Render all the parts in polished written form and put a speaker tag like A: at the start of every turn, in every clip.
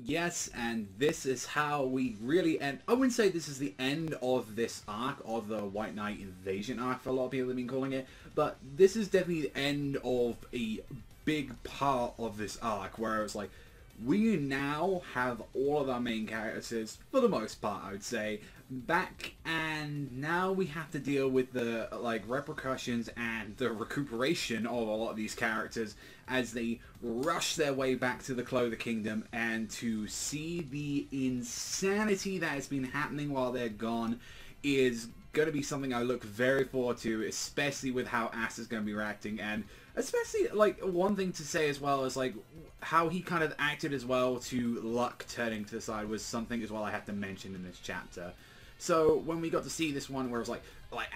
A: Yes, and this is how we really end. I wouldn't say this is the end of this arc, of the White Knight invasion arc, for a lot of people have been calling it, but this is definitely the end of a big part of this arc, where it's like, we now have all of our main characters, for the most part, I would say, back, and now we have to deal with the like repercussions and the recuperation of a lot of these characters as they rush their way back to the Clover Kingdom, and to see the insanity that has been happening while they're gone is going to be something I look very forward to, especially with how Asta's going to be reacting. And especially, like, one thing to say as well is, like, how he kind of acted as well to luck turning to the side was something as well I have to mention in this chapter. So when we got to see this one where it was like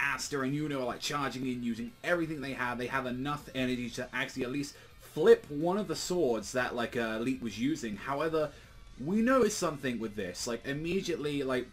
A: Asta and Yuno are like charging in, using everything they have enough energy to actually at least flip one of the swords that like Elite was using. However, we noticed something with this. Like immediately, like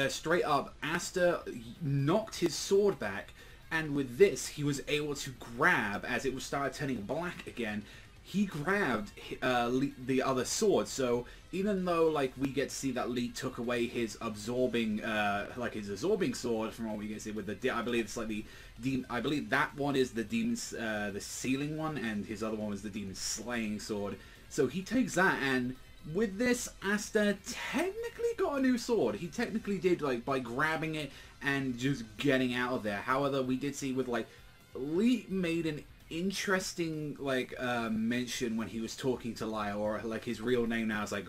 A: straight up, Asta knocked his sword back, and with this, he was able to grab, as it was started turning black again, he grabbed the other sword. So even though like we get to see that Lee took away his absorbing sword from what we get to see with the I believe it's like the demon, I believe that one is the demon's the sealing one, and his other one was the demon's slaying sword. So he takes that, and with this, Asta technically got a new sword. He technically did, like, by grabbing it and just getting out of there. However, we did see with, like, Lee made an interesting, like, mention when he was talking to Laya, or, like, his real name now is, like,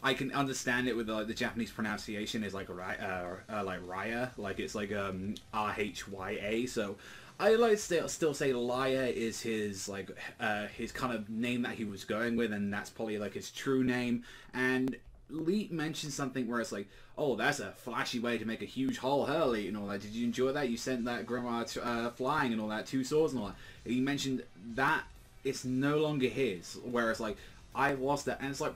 A: I can understand it with, like, the Japanese pronunciation is, like, Raya. Like, it's, like, R-H-Y-A, so I like still say Laya is his like his kind of name that he was going with, and that's probably like his true name. And Lee mentioned something where it's like, oh, that's a flashy way to make a huge hole, Hurley, and all that. Did you enjoy that? You sent that grimoire flying and all that, 2 swords and all that. He mentioned that it's no longer his, whereas like I lost that, and it's like,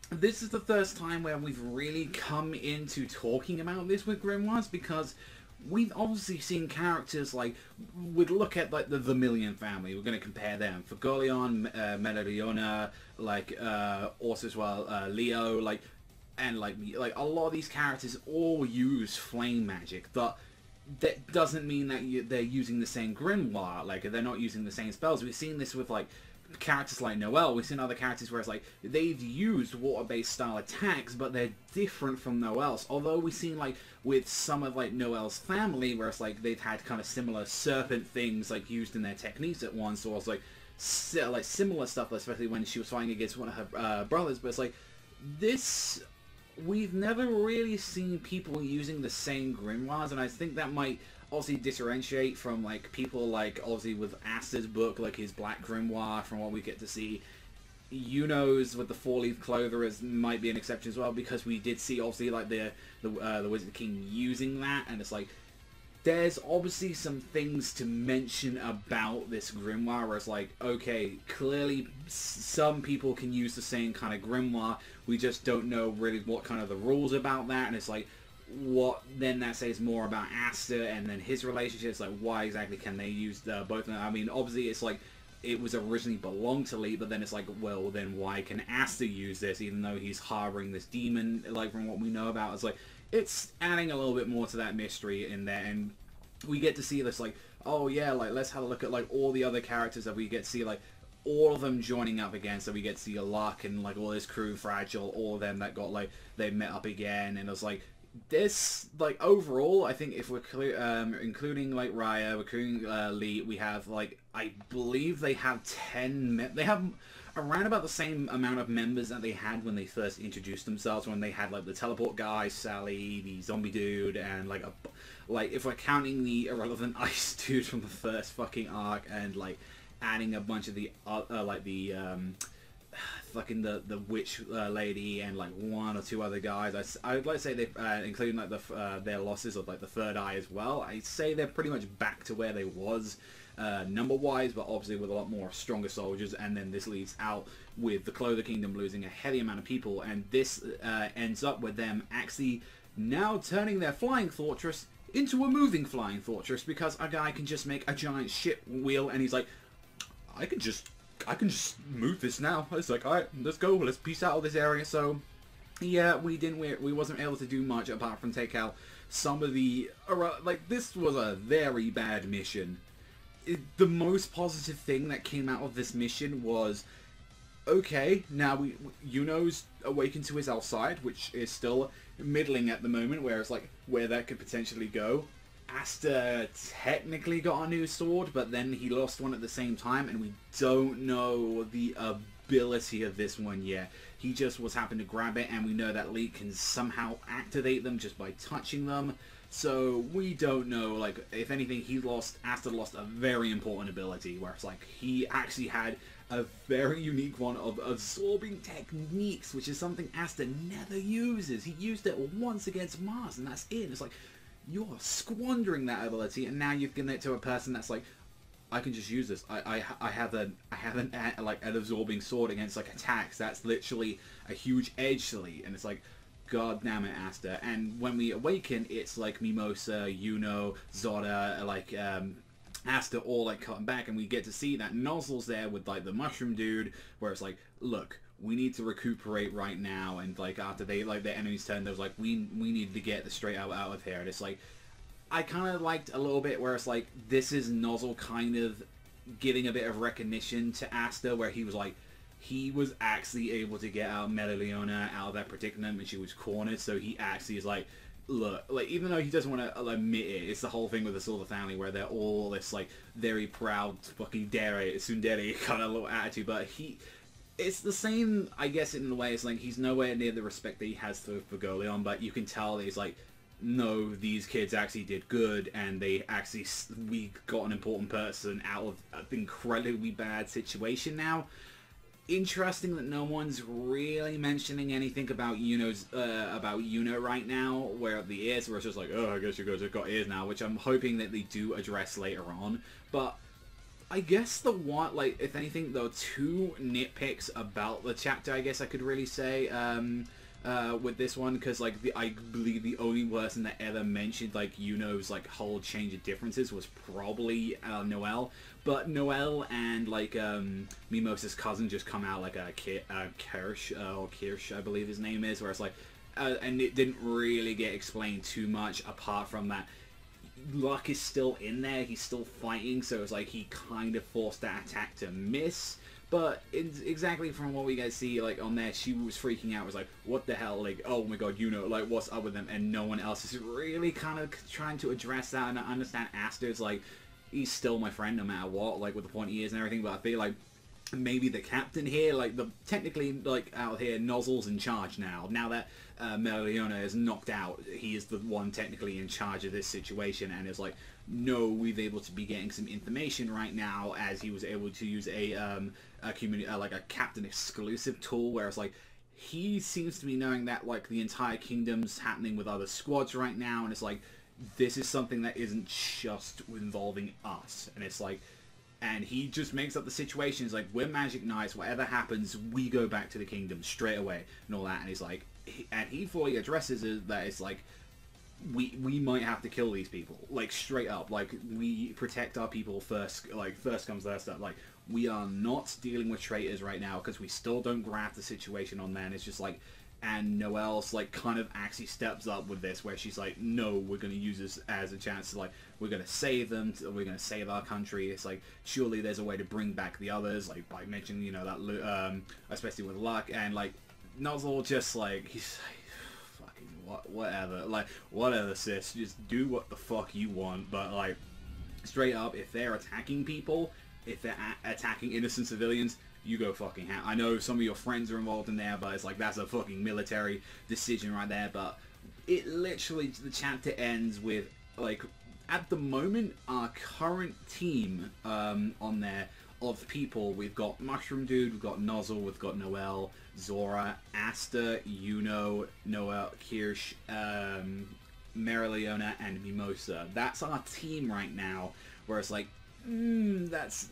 A: this is the first time where we've really come into talking about this with grimoires, because we've obviously seen characters like, we'd look at like the Vermilion family, we're going to compare them, Fagolion, Melodiona, like also as well Leo, like, and like a lot of these characters all use flame magic, but that doesn't mean that they're using the same grimoire, like they're not using the same spells. We've seen this with like characters like Noelle. We've seen other characters where it's like they've used water-based style attacks, but they're different from Noelle's. Although we've seen like with some of like Noelle's family, where it's like they've had kind of similar serpent things like used in their techniques at once, or it's like similar stuff, especially when she was fighting against one of her brothers. But it's like this, we've never really seen people using the same grimoires, and I think that might obviously differentiate from like people like obviously with Asta's book, like his Black Grimoire, from what we get to see. Yuno's with the 4-leaf clover might be an exception as well, because we did see obviously like the Wizard King using that, and it's like there's obviously some things to mention about this grimoire where it's like, okay, clearly some people can use the same kind of grimoire, we just don't know really what kind of the rules about that. And it's like, what then that says more about Asta and then his relationships, like why exactly can they use both of them? I mean, obviously it's like it was originally belonged to Lee, but then it's like, well, then why can Asta use this even though he's harboring this demon, like from what we know about? It's like, it's adding a little bit more to that mystery in there, and we get to see this like, oh yeah, like let's have a look at like all the other characters that we get to see, like all of them joining up again. So we get to see a Luck and like all his crew, Fragile, all of them that got like, they met up again, and it was like, this, like, overall, I think if we're including, like, Raya, we're including Lee, we have, like, I believe they have 10, they have around about the same amount of members that they had when they first introduced themselves, when they had, like, the teleport guy, Sally, the zombie dude, and, like, if we're counting the irrelevant ice dude from the first fucking arc, and, like, adding a bunch of the, fucking the witch lady and like 1 or 2 other guys, I would like to say they including like their losses of like the third eye as well, I'd say they're pretty much back to where they was number wise, but obviously with a lot more stronger soldiers. And then this leads out with the Clover Kingdom losing a heavy amount of people, and this ends up with them actually now turning their flying fortress into a moving flying fortress, because a guy can just make a giant ship wheel, and he's like, I could just I can just move this now. It's like, alright, let's go, let's peace out of this area. So yeah, we wasn't able to do much apart from take out some of the, like, this was a very bad mission. The most positive thing that came out of this mission was, okay, now Yuno's awakened to his elf side, which is still middling at the moment, whereas like where that could potentially go. Asta technically got a new sword, but then he lost one at the same time, and we don't know the ability of this one yet. He just was happened to grab it, and we know that Lee can somehow activate them just by touching them. So we don't know, like, if anything, Asta lost a very important ability, where it's like he actually had a very unique one of absorbing techniques, which is something Asta never uses. He used it once against Mars, and that's it. It's like, you're squandering that ability, and now you've given it to a person that's like, I can just use this. I have an absorbing sword against like attacks. That's literally a huge edge sleeve, and it's like, God damn it, Asta. And when we awaken, it's like Mimosa, Yuno, Zora, like Asta all like cutting back, and we get to see that Nozzle's there with like the mushroom dude, where it's like, look, we need to recuperate right now, and like after they like their enemies turn, there was like, we need to get the straight out of here. And it's like, I kind of liked a little bit where it's like, this is Nozzle kind of giving a bit of recognition to Asta, where he was like, he was actually able to get out Mereoleona out of that predicament when she was cornered. So he actually is like, look, like, even though he doesn't want to admit it, it's the whole thing with the Silver family where they're all this like very proud fucking tsundere kind of little attitude, but it's the same, I guess, in a way. It's like he's nowhere near the respect that he has for Goleon, but you can tell that he's like, no, these kids actually did good, and we got an important person out of an incredibly bad situation now. Interesting that no one's really mentioning anything about Yuno right now, where the ears were just like, oh, I guess you guys have got ears now, which I'm hoping that they do address later on. But I guess the one, like, if anything, there are two nitpicks about the chapter, I guess I could really say, with this one, because like I believe the only person that ever mentioned like Yuno's like whole change of differences was probably Noelle, but Noelle and like Mimosa's cousin just come out like a Kirsch I believe his name is, where it's like and it didn't really get explained too much apart from that Luck is still in there, he's still fighting, so it's like he kind of forced that attack to miss. But exactly from what we guys see, like, on there, she was freaking out, was like, what the hell, like, oh my god, like, what's up with them? And no one else is really kind of trying to address that, and I understand Asta's, like, he's still my friend no matter what, like, with the pointy ears and everything, but I feel like maybe the captain here, like, technically, like, out here, Nozzle's in charge now. Now that Mereoleona is knocked out, he is the one technically in charge of this situation, and it's like, no, we've able to be getting some information right now, as he was able to use like a captain exclusive tool, where it's like, he seems to be knowing that like the entire kingdom's happening with other squads right now, and it's like, this is something that isn't just involving us, and it's like, and he just makes up the situation. He's like, we're magic knights, whatever happens, we go back to the kingdom straight away, and all that. And he's like, and he fully addresses it, that it's like, we might have to kill these people, like, straight up, like, we protect our people first, like, first comes first up, like, we are not dealing with traitors right now, because we still don't grasp the situation on there, and it's just like, and Noelle's, like, kind of actually steps up with this, where she's like, no, we're going to use this as a chance to, like, we're going to save them, we're going to save our country. It's like, surely there's a way to bring back the others, like, by mentioning, you know, that, especially with Luck, and, like, Nozzle just, like, he's like, whatever, like, whatever, sis, just do what the fuck you want. But like, straight up, if they're attacking people, if they're attacking innocent civilians, you go fucking I know some of your friends are involved in there, but it's like, that's a fucking military decision right there. But it literally, the chapter ends with, like, at the moment, our current team on there of people, we've got Mushroom Dude, we've got Nozzle, we've got Noelle, Zora, Asta, Yuno, Noelle, Kirsch, Mereoleona, and Mimosa. That's our team right now, where it's like, that's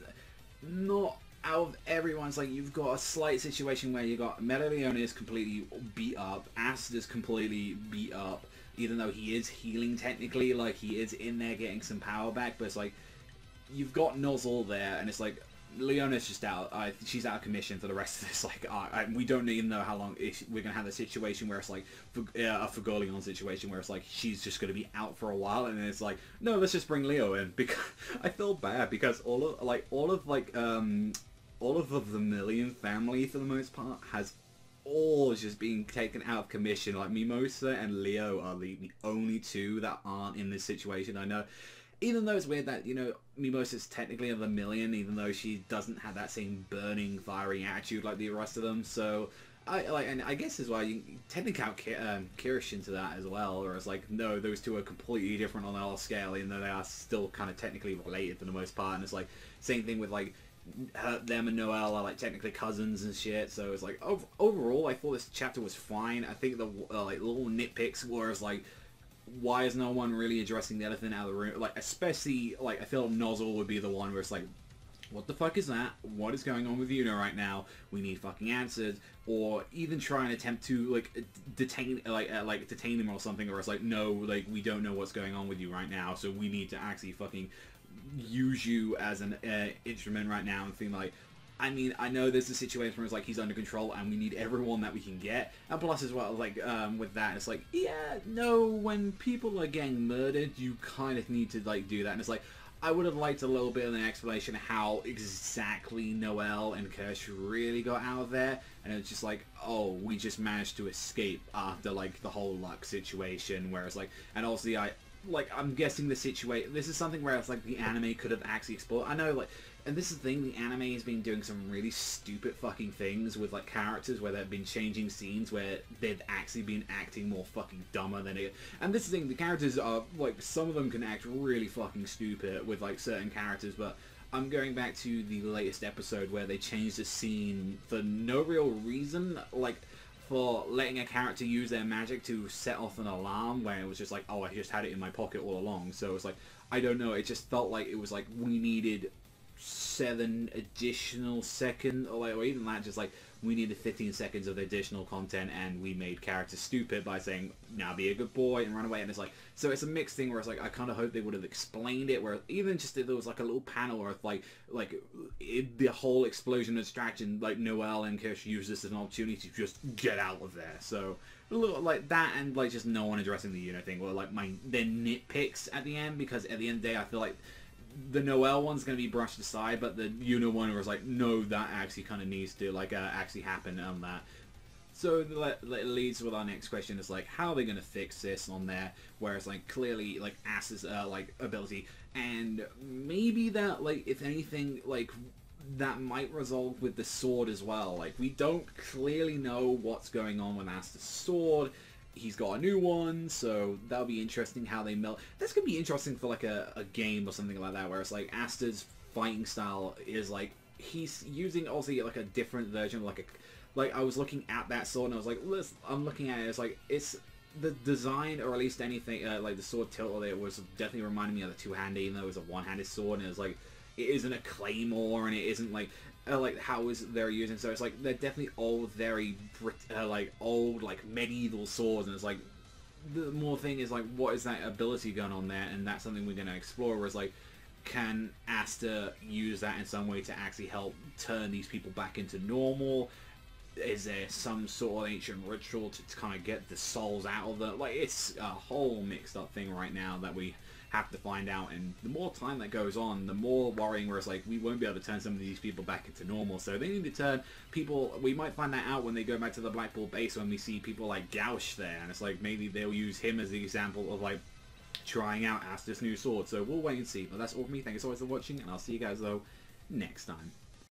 A: not out of everyone's, like, you've got a slight situation where you got Mereoleona is completely beat up, Asta's completely beat up, even though he is healing technically, like, he is in there getting some power back, but it's like, you've got Nozzle there, and it's like, Leona's just out. She's out of commission for the rest of this. Like, we don't even know how long we're gonna have the situation where it's like a Fagolion situation where it's like she's just gonna be out for a while, and then it's like, no, let's just bring Leo in. Because I feel bad because all of the Vermilion family for the most part has all just being taken out of commission. Like Mimosa and Leo are the only two that aren't in this situation. I know. Even though it's weird that, you know, Mimosa's technically a Vermilion, even though she doesn't have that same burning, fiery attitude like the rest of them. So, and I guess as well, you technically count Kirish into that as well, or it's like, no, those two are completely different on our scale, even though they are still kind of technically related for the most part. And it's like, same thing with like, them and Noelle are like technically cousins and shit. So it's like, overall, I thought this chapter was fine. I think the like little nitpicks were like, why is no one really addressing the elephant out of the room? Like, especially, like, I feel Nozzle would be the one where it's like, what the fuck is that? What is going on with Yuno right now? We need fucking answers. Or even try and attempt to, like, detain him or something, or it's like, no, like, we don't know what's going on with you right now, so we need to actually fucking use you as an instrument right now, and think like, I mean, I know there's a situation where it's like he's under control and we need everyone that we can get. And plus as well, like, with that, it's like, yeah, no, when people are getting murdered, you kind of need to, like, do that. And it's like, I would have liked a little bit of an explanation of how exactly Noelle and Kirsch really got out of there. And it's just like, oh, we just managed to escape after, like, the whole luck situation. Whereas, like, and also I'm guessing this is something where it's like the anime could have actually explored. I know, like, and this is the thing, the anime has been doing some really stupid fucking things with, like, characters where they've been changing scenes where they've actually been acting more fucking dumber than it. And this is the thing, the characters are, like, some of them can act really fucking stupid with, like, certain characters, but I'm going back to the latest episode where they changed the scene for no real reason, like, for letting a character use their magic to set off an alarm where it was just like, oh, I just had it in my pocket all along. So it's like, I don't know, it just felt like it was like we needed 7 additional seconds, or even that, just like we needed 15 seconds of additional content, and we made characters stupid by saying, now be a good boy and run away. And it's like, so it's a mixed thing where it's like, I kind of hope they would have explained it, where even just if there was like a little panel where the whole explosion of distraction, like Noelle and Kirsch use this as an opportunity to just get out of there. So a little like that, and like just no one addressing the Yuno thing, or like their nitpicks at the end, because at the end of the day I feel like the Noelle one's going to be brushed aside, but the Yuno one was like, no, that actually kind of needs to, like, actually happen on that. So that leads with our next question, is like, how are they going to fix this on there, where it's like, clearly, like, Asta's, like, ability, and maybe that, like, if anything, like, that might resolve with the sword as well. Like, we don't clearly know what's going on with Asta's sword. He's got a new one, so that'll be interesting how they melt. That's gonna be interesting for like a game or something like that, where it's like Asta's fighting style is like he's using also like a different version of like I was looking at that sword and I was like, listen, I'm looking at it, it's like it's the design, or at least anything like the sword tilt of it was definitely reminding me of the two-handed, even though it was a one-handed sword, and it was like it isn't a claymore and it isn't like how is they're using. So it's like they're definitely all very like old, like medieval swords, and it's like the more thing is like, what is that ability gun on there, and that's something we're going to explore, whereas like, can Asta use that in some way to actually help turn these people back into normal? Is there some sort of ancient ritual to kind of get the souls out of them? Like, it's a whole mixed up thing right now that we have to find out, and the more time that goes on, the more worrying, where it's like, we won't be able to turn some of these people back into normal. So they need to turn people, we might find that out when they go back to the Blackpool base, when we see people like Gauch there, and it's like, maybe they'll use him as the example of like, trying out Asta's new sword. So we'll wait and see. But that's all from me. Thank you so much for watching, and I'll see you guys though next time.